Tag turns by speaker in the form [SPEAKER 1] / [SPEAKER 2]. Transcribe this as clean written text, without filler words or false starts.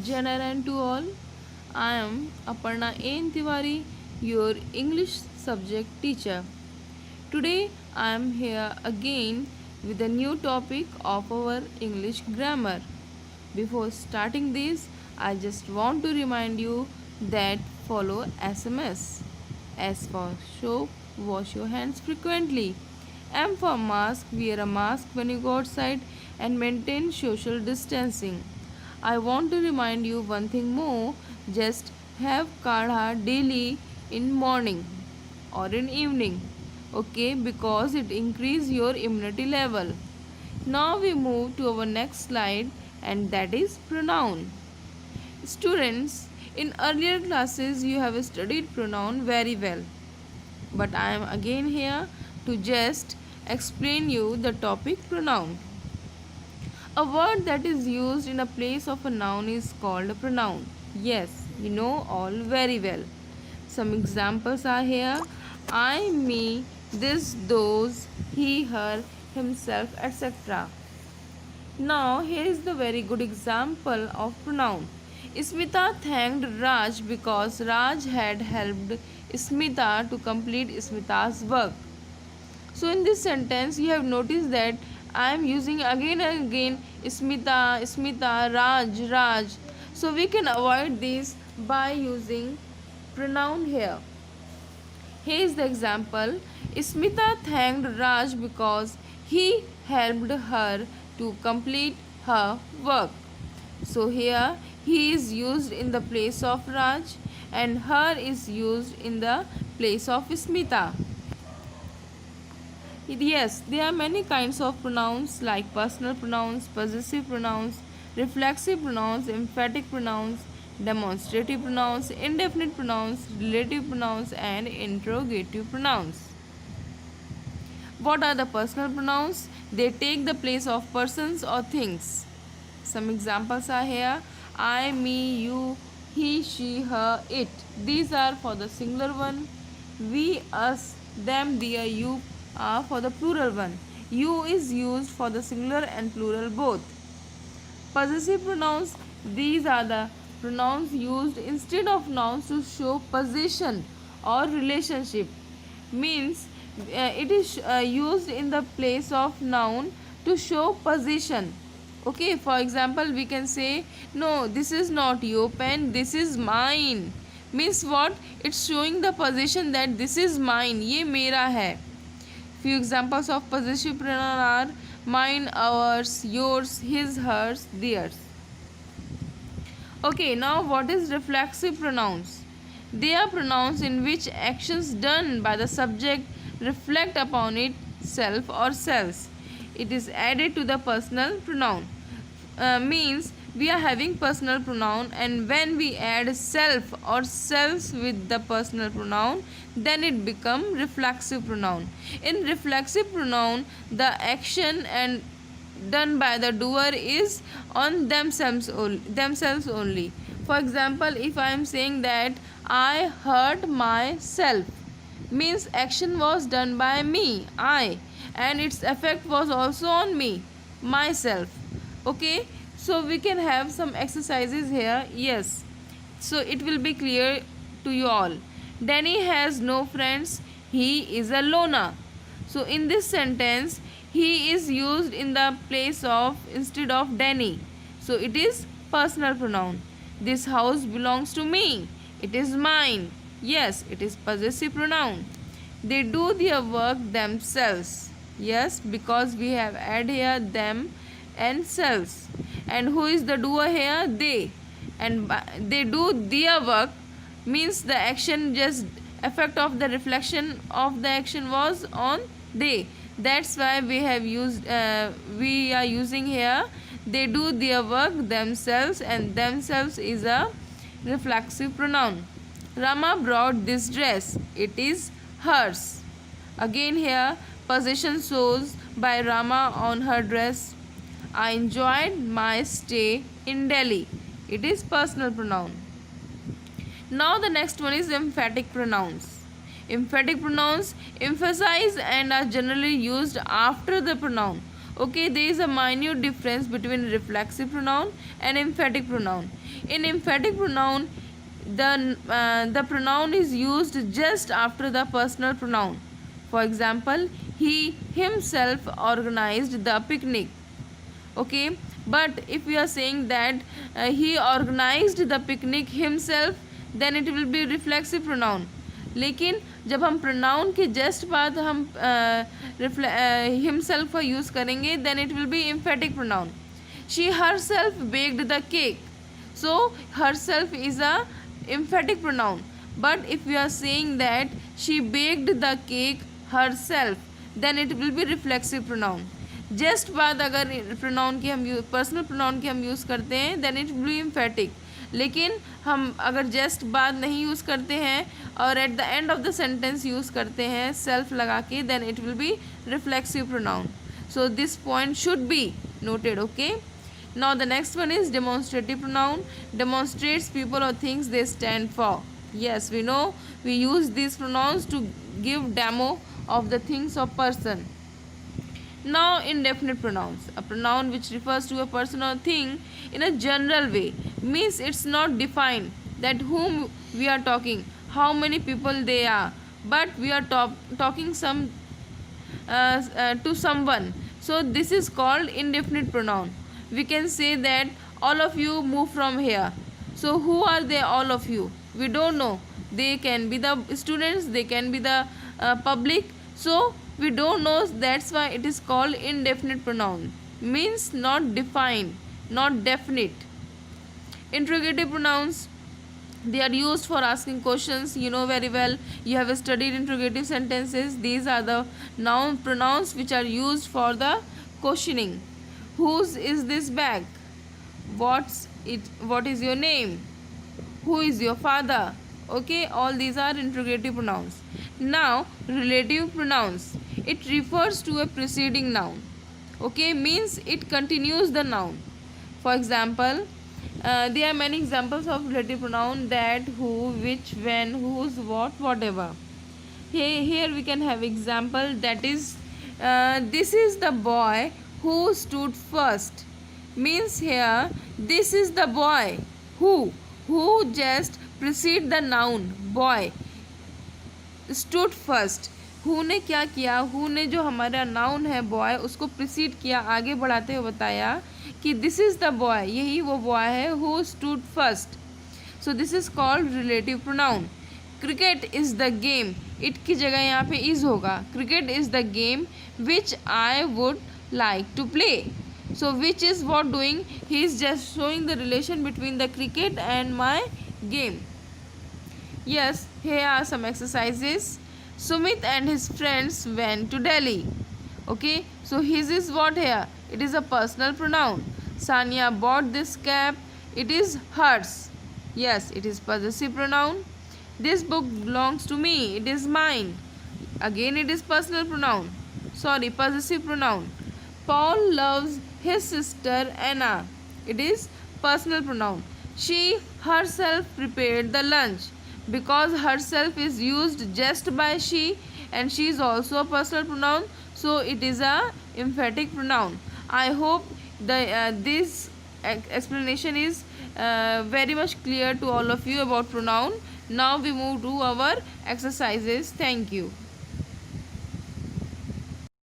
[SPEAKER 1] General and to all, I am Aparna N. Tiwari, your English subject teacher. Today I am here again with a new topic of our English grammar. Before starting this, I just want to remind you that follow SMS. S for soap, wash your hands frequently. M for mask, wear a mask when you go outside and maintain social distancing. I want to remind you one thing more, just have kadha daily in morning or in evening, okay, because it increase your immunity level. Now we move to our next slide, and that is pronoun. Students, in earlier classes you have studied pronoun very well, but I am again here to just explain you the topic pronoun. A word that is used in a place of a noun is called a pronoun. Yes, you know all very well. Some examples are here: I, me, this, those, he, her, himself, etc. Now, here is the very good example of pronoun. Smita thanked Raj because Raj had helped Smita to complete Smita's work. So in this sentence you have noticed that I am using again and again Smita, Smita, Raj, Raj. So we can avoid this by using pronoun here. Here is the example. Smita thanked Raj because he helped her to complete her work. So here he is used in the place of Raj and her is used in the place of Smita. Yes, there are many kinds of pronouns like personal pronouns, possessive pronouns, reflexive pronouns, emphatic pronouns, demonstrative pronouns, indefinite pronouns, relative pronouns, and interrogative pronouns. What are the personal pronouns? They take the place of persons or things. Some examples are here: I, me, you, he, she, her, it. These are for the singular one. We, us, them, their, you are for the plural one. You is used for the singular and plural both. Possessive pronouns, these are the pronouns used instead of nouns to show possession or relationship. Means it is used in the place of noun to show possession. Okay, for example, we can say, no, this is not your pen, this is mine. Means what? It's showing the possession that this is mine, ये मेरा है. Few examples of possessive pronoun are mine, ours, yours, his, hers, theirs. Okay, now what is reflexive pronouns? They are pronouns in which actions done by the subject reflect upon itself or selves. It is added to the personal pronoun. Means we are having personal pronoun, and when we add self or selves with the personal pronoun, then it become reflexive pronoun. In reflexive pronoun, the action and done by the doer is on themselves only. For example, if I am saying that I hurt myself, means action was done by me, I, and its effect was also on me, myself. Okay, so we can have some exercises here. Yes, so it will be clear to you all. Danny has no friends, he is a loner. So in this sentence, he is used in the place of instead of Danny. So it is personal pronoun. This house belongs to me, it is mine. Yes, it is possessive pronoun. They do their work themselves. Yes, because we have add here them and selves. And who is the doer here? They. And they do their work means the action, just effect of the reflection of the action was on they. That's why we have used we are using here they do their work themselves, and themselves is a reflexive pronoun. Rama brought this dress, it is hers. Again here possession shows by Rama on her dress. I enjoyed my stay in Delhi, it is personal pronoun. Now the next one is emphatic pronouns. Emphatic pronouns emphasize and are generally used after the pronoun. Okay, there is a minute difference between reflexive pronoun and emphatic pronoun. In emphatic pronoun, the pronoun is used just after the personal pronoun. For example, he himself organized the picnic. Okay, but if we are saying that he organized the picnic himself, then it will be reflexive pronoun. लेकिन जब हम pronoun के just बाद हम himself का use करेंगे, then it will be emphatic pronoun. She herself baked the cake. So herself is a emphatic pronoun. But if we are saying that she baked the cake herself, then it will be reflexive pronoun. Just बाद अगर pronoun की हम personal pronoun की हम use करते हैं then it will be emphatic. लेकिन हम अगर जस्ट बाद नहीं यूज़ करते हैं और at the end of the sentence use करते हैं सेल्फ लगा के, then it will be reflexive pronoun. So this point should be noted. Okay, now the next one is demonstrative pronoun. Demonstrates people or things they stand for. yes, we know we use these pronouns to give demo of the things or person. Now indefinite pronouns, a pronoun which refers to a person or thing in a general way, means it's not defined that whom we are talking, how many people they are, but we are talking to someone. So this is called indefinite pronoun. We can say that all of you move from here. So who are they, all of you? We don't know. They can be the students, they can be the public. So we don't know, that's why it is called indefinite pronoun. Means not defined, not definite. Interrogative pronouns, they are used for asking questions. You know very well, you have studied interrogative sentences. These are the noun pronouns which are used for the questioning. Whose is this bag? What is your name? Who is your father? Okay, all these are interrogative pronouns. Now relative pronouns, it refers to a preceding noun. Okay, means it continues the noun. For example, there are many examples of relative pronoun: that, who, which, when, whose, what, whatever. Here we can have example, that is this is the boy who stood first. Means here this is the boy who just precede the noun boy. Stood first, who ने क्या किया, who ने जो हमारा noun है boy उसको precede किया, आगे बढ़ाते हुए बताया कि दिस इज़ द बॉय, यही वो बॉय है who stood first. So this is called relative pronoun. Cricket is the game, it की जगह यहाँ पे इज़ होगा. Cricket is the game which I would like to play. So which is what doing, he is just showing the relation between the cricket and my game. Yes, here are some exercises. Sumit and his friends went to Delhi. Okay, so his is what here? It is a personal pronoun. Sanya bought this cap. It is hers. Yes, it is possessive pronoun. This book belongs to me. It is mine. Again, it is personal pronoun. Sorry, possessive pronoun. Paul loves his sister Anna. It is personal pronoun. She herself prepared the lunch. Because herself is used just by she and she is also a personal pronoun, so it is a emphatic pronoun. I hope this explanation is very much clear to all of you about pronoun. Now we move to our exercises. Thank you.